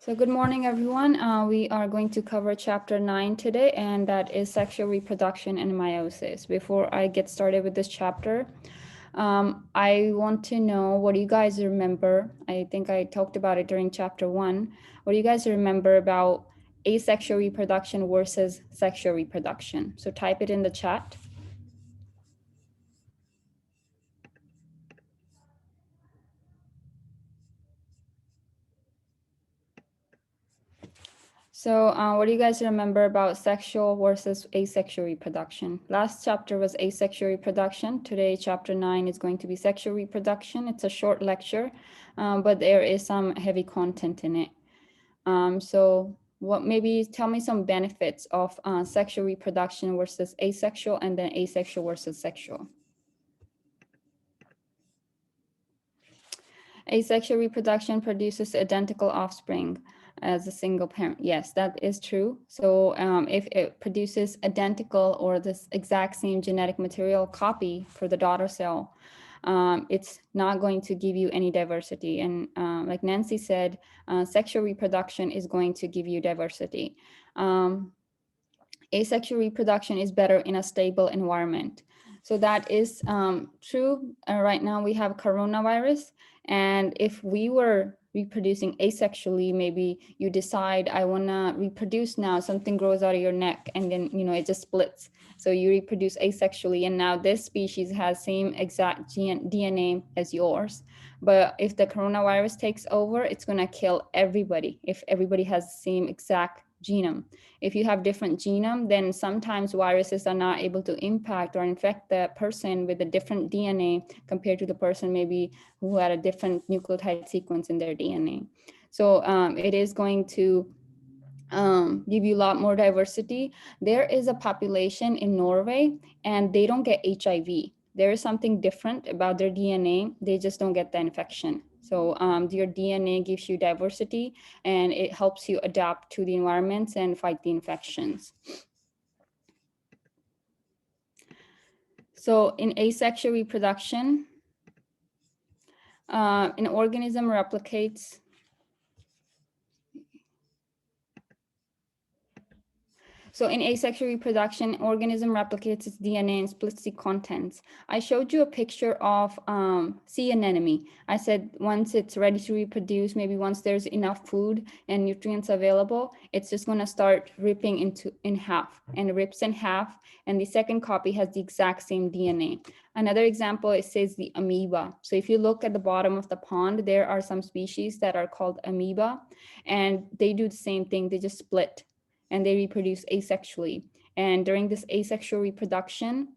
So good morning, everyone. We are going to cover chapter 9 today, and that is sexual reproduction and meiosis. Before I get started with this chapter, I want to know what do you guys remember? I think I talked about it during chapter 1. What do you guys remember about asexual reproduction versus sexual reproduction? So type it in the chat. So what do you guys remember about sexual versus asexual reproduction? Last chapter was asexual reproduction. Today, chapter 9 is going to be sexual reproduction. It's a short lecture, but there is some heavy content in it. So maybe tell me some benefits of sexual reproduction versus asexual, and then asexual versus sexual. Asexual reproduction produces identical offspring as a single parent. Yes, that is true. So if it produces identical or this exact same genetic material copy for the daughter cell, it's not going to give you any diversity. And like Nancy said, sexual reproduction is going to give you diversity. Asexual reproduction is better in a stable environment. So that is true. Right now we have coronavirus. And if we were reproducing asexually, maybe you decide, I want to reproduce now, something grows out of your neck and then, it just splits. So you reproduce asexually, and now this species has same exact DNA as yours. But if the coronavirus takes over, it's going to kill everybody if everybody has the same exact genome. If you have different genome, then sometimes viruses are not able to impact or infect the person with a different DNA compared to the person maybe who had a different nucleotide sequence in their DNA. So it is going to give you a lot more diversity. There is a population in Norway and they don't get HIV. There is something different about their DNA. They just don't get the infection. So your DNA gives you diversity and it helps you adapt to the environments and fight the infections. So in asexual reproduction, an organism replicates. So in asexual reproduction, organism replicates its DNA and splits the contents. I showed you a picture of sea anemone. I said once it's ready to reproduce, maybe once there's enough food and nutrients available, it's just going to start ripping in half, and rips in half, and the second copy has the exact same DNA. Another example, it says the amoeba. So if you look at the bottom of the pond, there are some species that are called amoeba, and they do the same thing. They just split and they reproduce asexually. And during this asexual reproduction,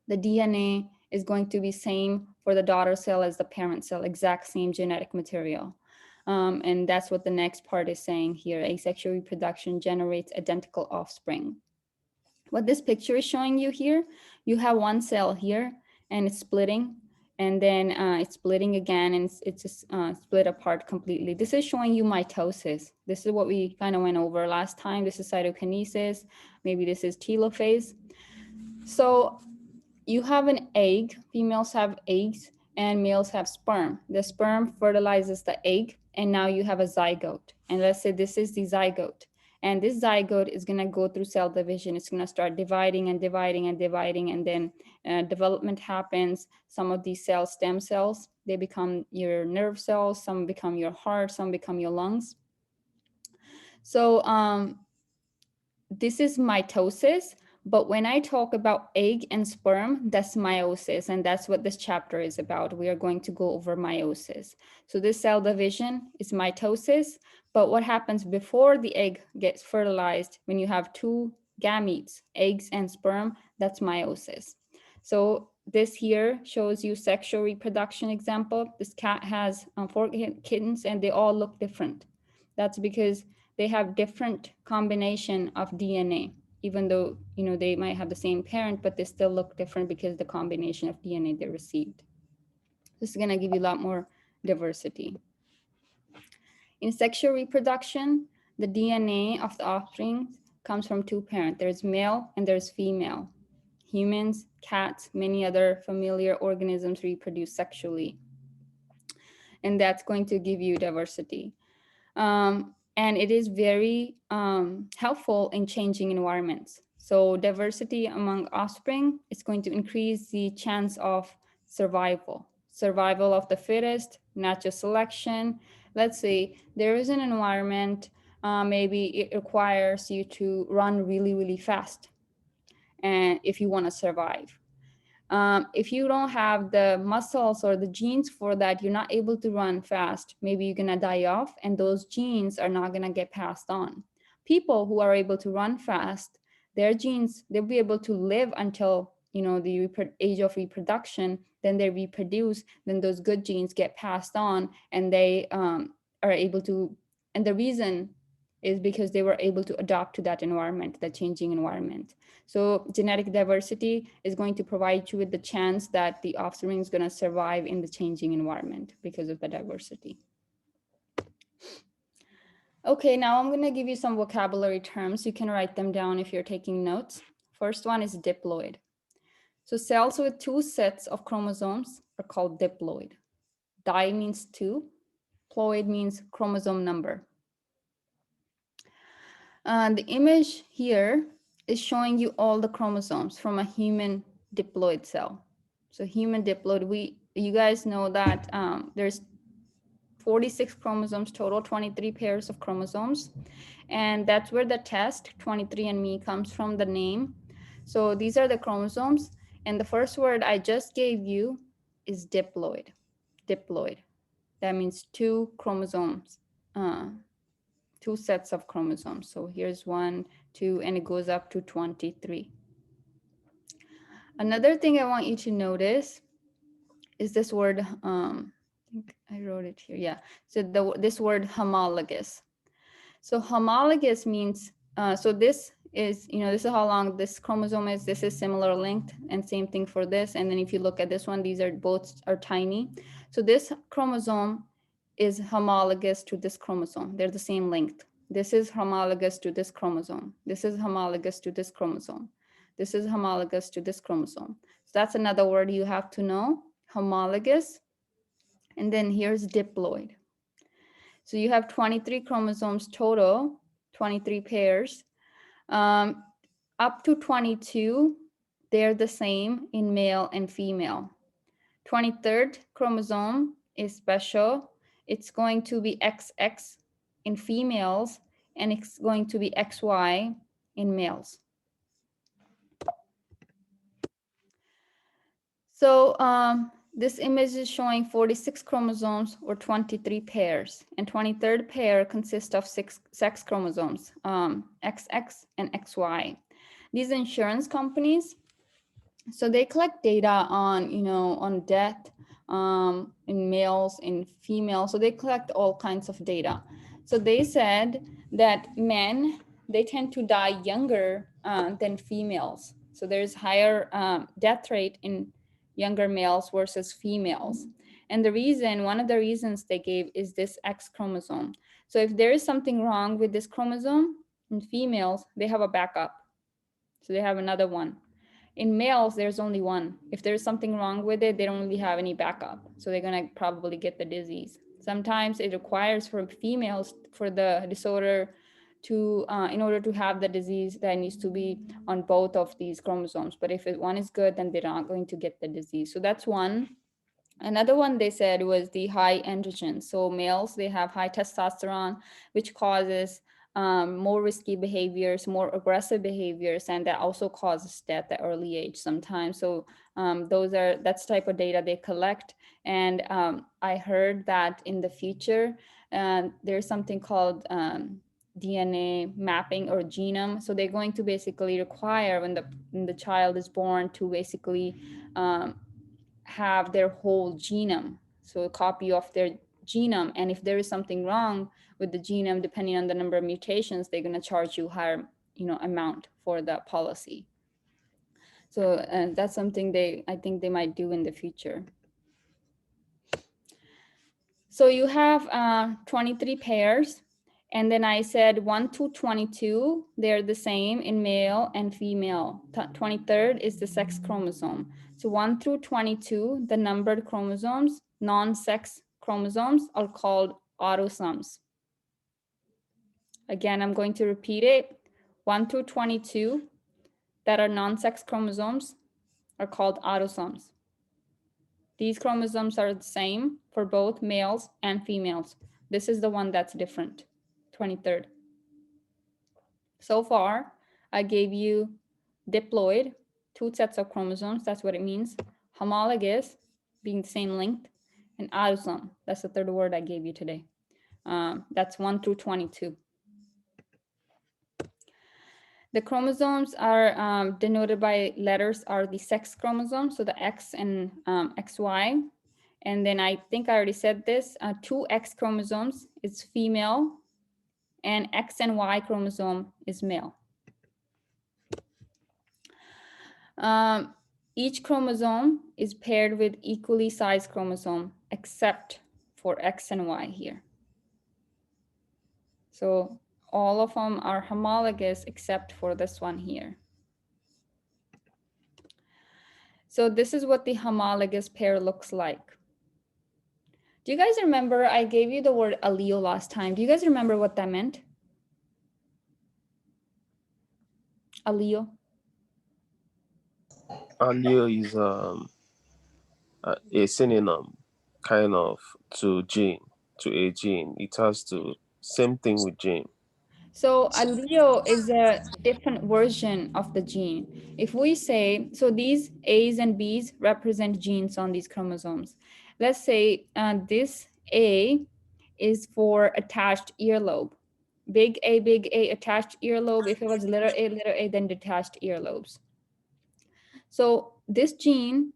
the DNA is going to be same for the daughter cell as the parent cell, exact same genetic material. And that's what the next part is saying here. Asexual reproduction generates identical offspring. What this picture is showing you here, you have one cell here and it's splitting, and then it's splitting again, and it's just split apart completely. This is showing you mitosis. This is what we kind of went over last time. This is cytokinesis. Maybe this is telophase. So you have an egg. Females have eggs and males have sperm. The sperm fertilizes the egg, and now you have a zygote. And let's say this is the zygote. And this zygote is going to go through cell division. It's going to start dividing and dividing and dividing, and then development happens. Some of these cells, stem cells, they become your nerve cells. Some become your heart. Some become your lungs. So this is mitosis. But when I talk about egg and sperm, that's meiosis, and that's what this chapter is about. We are going to go over meiosis. So this cell division is mitosis, but what happens before the egg gets fertilized, when you have two gametes, eggs and sperm, that's meiosis. So this here shows you sexual reproduction example. This cat has 4 kittens and they all look different. That's because they have different combination of DNA. Even though they might have the same parent, but they still look different because the combination of DNA they received. This is going to give you a lot more diversity. In sexual reproduction, the DNA of the offspring comes from 2 parents. There's male and there's female. Humans, cats, many other familiar organisms reproduce sexually. And that's going to give you diversity. and it is very helpful in changing environments. So diversity among offspring is going to increase the chance of survival of the fittest, natural selection. Let's say there is an environment, maybe it requires you to run really, really fast, and if you want to survive. If you don't have the muscles or the genes for that, you're not able to run fast. Maybe you're gonna die off, and those genes are not gonna get passed on. People who are able to run fast, their genes, they'll be able to live until the age of reproduction. Then they reproduce. Then those good genes get passed on, and they are able to. And the reason is because they were able to adapt to that environment, that changing environment. So genetic diversity is going to provide you with the chance that the offspring is going to survive in the changing environment because of the diversity. Okay, now I'm going to give you some vocabulary terms. You can write them down if you're taking notes. First one is diploid. So cells with two sets of chromosomes are called diploid. Di means two, ploid means chromosome number. The image here is showing you all the chromosomes from a human diploid cell. So human diploid, you guys know that there's 46 chromosomes total, 23 pairs of chromosomes. And that's where the test 23andMe comes from, the name. So these are the chromosomes. And the first word I just gave you is diploid. Diploid. That means two chromosomes, two sets of chromosomes. So here's 1, 2, and it goes up to 23. Another thing I want you to notice is this word, I think I wrote it here. Yeah. So this word homologous. So homologous means, so this is, this is how long this chromosome is. This is similar length, and same thing for this. And then if you look at this one, these are both are tiny. So this chromosome is homologous to this chromosome. They're the same length. This is homologous to this chromosome. This is homologous to this chromosome. This is homologous to this chromosome. So that's another word you have to know, homologous. And then here's diploid. So you have 23 chromosomes total, 23 pairs. Up to 22, they're the same in male and female. 23rd chromosome is special. It's going to be XX in females, and it's going to be XY in males. So this image is showing 46 chromosomes or 23 pairs, and 23rd pair consists of 6 sex chromosomes, XX and XY. These insurance companies, so they collect data on, on death in males, in females. So they collect all kinds of data. So they said that men, they tend to die younger than females. So there's higher death rate in younger males versus females. And one of the reasons they gave is this X chromosome. So if there is something wrong with this chromosome in females, they have a backup. So they have another one. In males, there's only one. If there's something wrong with it, they don't really have any backup. So they're gonna probably get the disease. Sometimes it requires for females for the disorder to, in order to have the disease, that needs to be on both of these chromosomes. But if one is good, then they're not going to get the disease. So that's one. Another one they said was the high androgen. So males, they have high testosterone, which causes more risky behaviors, more aggressive behaviors, and that also causes death at early age sometimes. So that's the type of data they collect. And I heard that in the future, there's something called DNA mapping or genome. So they're going to basically require when the child is born to basically have their whole genome, so a copy of their genome. And if there is something wrong with the genome, depending on the number of mutations, they're going to charge you higher amount for the policy. So that's something I think they might do in the future. So you have 23 pairs. And then I said 1 to 22, they're the same in male and female. 23rd is the sex chromosome. So 1 through 22, the numbered chromosomes, non-sex chromosomes, are called autosomes. Again, I'm going to repeat it. 1 through 22 that are non-sex chromosomes are called autosomes. These chromosomes are the same for both males and females. This is the one that's different, 23rd. So far, I gave you diploid, 2 sets of chromosomes, that's what it means. Homologous, being the same length, and autosome, that's the third word I gave you today. That's 1 through 22. The chromosomes are denoted by letters are the sex chromosomes, so the X and XY. And then I think I already said this, 2 X chromosomes is female, and X and Y chromosome is male. Each chromosome is paired with equally sized chromosome, except for X and Y here. So all of them are homologous except for this one here. So this is what the homologous pair looks like. Do you guys remember I gave you the word allele last time? Do you guys remember what that meant? Allele. Allele is a synonym kind of to gene, to a gene. It has to same thing with gene. So allele is a different version of the gene. If we say, so these A's and B's represent genes on these chromosomes. Let's say this A is for attached earlobe. Big A attached earlobe. If it was letter A, then detached earlobes. So this gene,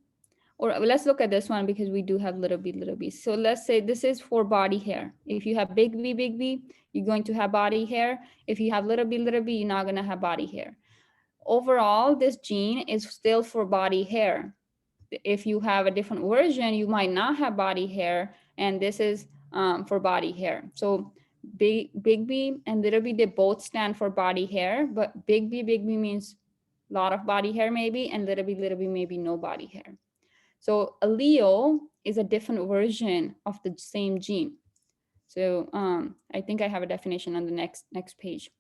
or let's look at this one because we do have little b. So let's say this is for body hair. If you have big B, you're going to have body hair. If you have little b, you're not going to have body hair. Overall, this gene is still for body hair. If you have a different version, you might not have body hair, and this is for body hair. So big B and little b, they both stand for body hair, but big B means a lot of body hair maybe, and little b maybe no body hair. So allele is a different version of the same gene. So I think I have a definition on the next page.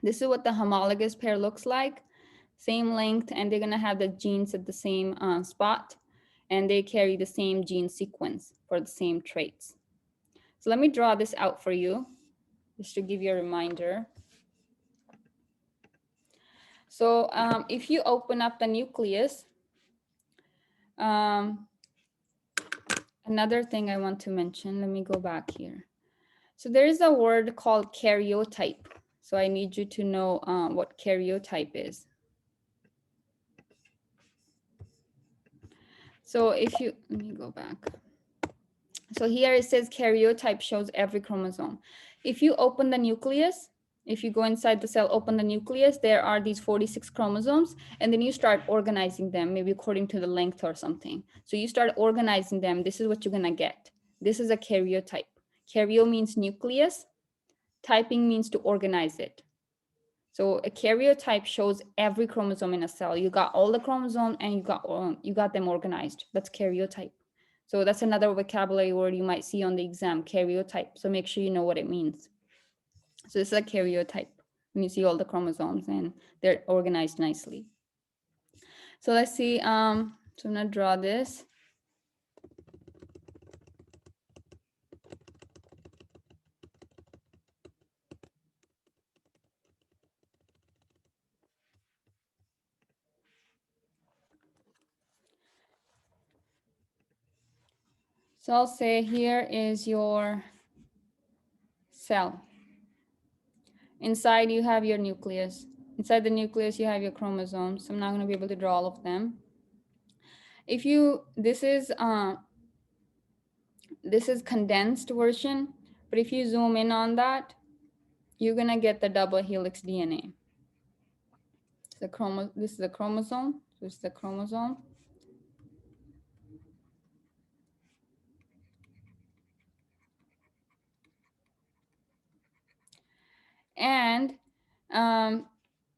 This is what the homologous pair looks like. Same length, and they're gonna have the genes at the same spot, and they carry the same gene sequence for the same traits. So let me draw this out for you, just to give you a reminder. So if you open up the nucleus, another thing I want to mention, let me go back here. So there is a word called karyotype. So I need you to know what karyotype is. So if you, let me go back. So here it says karyotype shows every chromosome. If you open the nucleus, if you go inside the cell, open the nucleus, there are these 46 chromosomes, and then you start organizing them, maybe according to the length or something. So you start organizing them, this is what you're gonna get. This is a karyotype. Karyo means nucleus, typing means to organize it. So a karyotype shows every chromosome in a cell. You got all the chromosomes and you got them organized. That's karyotype. So that's another vocabulary word you might see on the exam, karyotype. So make sure you know what it means. So this is a karyotype when you see all the chromosomes and they're organized nicely. So let's see, so I'm gonna draw this. So I'll say here is your cell. Inside you have your nucleus. Inside the nucleus you have your chromosomes. I'm not going to be able to draw all of them. If you, this is condensed version, but if you zoom in on that, you're going to get the double helix DNA. This is a chromosome. This is the chromosome. And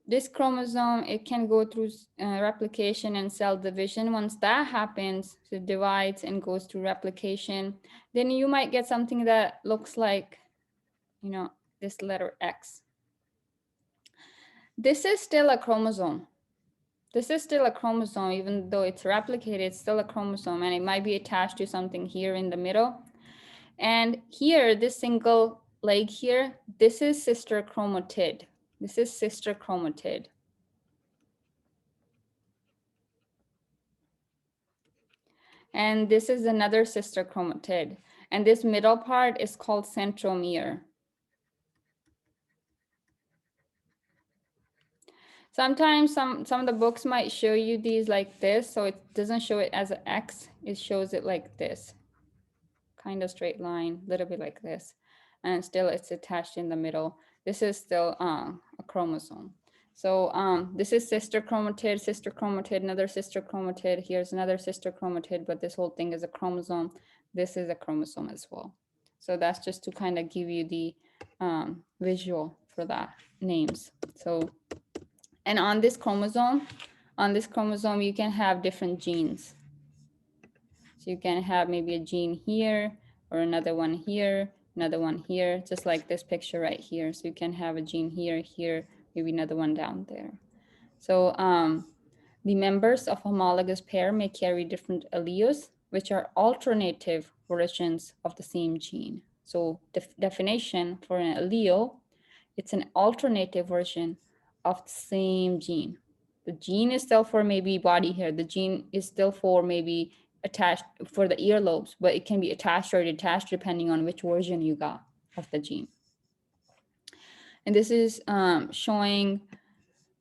this chromosome, it can go through replication and cell division. Once that happens, so it divides and goes through replication, then you might get something that looks like, you know, this letter X. This is still a chromosome. This is still a chromosome, even though it's replicated, it's still a chromosome, and it might be attached to something here in the middle. And here, this single leg here, this is sister chromatid. This is sister chromatid. And this is another sister chromatid. And this middle part is called centromere. Sometimes some of the books might show you these like this, so it doesn't show it as an X, it shows it like this. Kind of straight line, a little bit like this. And still it's attached in the middle. This is still a chromosome. So this is sister chromatid, another sister chromatid. Here's another sister chromatid, but this whole thing is a chromosome. This is a chromosome as well. So that's just to kind of give you the visual for that names. So, and on this chromosome, you can have different genes. So you can have maybe a gene here or another one here, another one here, just like this picture right here. So you can have a gene here, here, maybe another one down there. So the members of a homologous pair may carry different alleles, which are alternative versions of the same gene. So definition for an allele, it's an alternative version of the same gene. The gene is still for maybe body hair. The gene is still for maybe attached for the earlobes, but it can be attached or detached depending on which version you got of the gene. And this is showing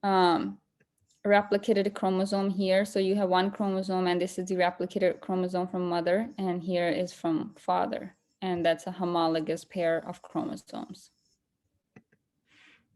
replicated chromosome here. So you have one chromosome, and this is the replicated chromosome from mother, and here is from father. And that's a homologous pair of chromosomes.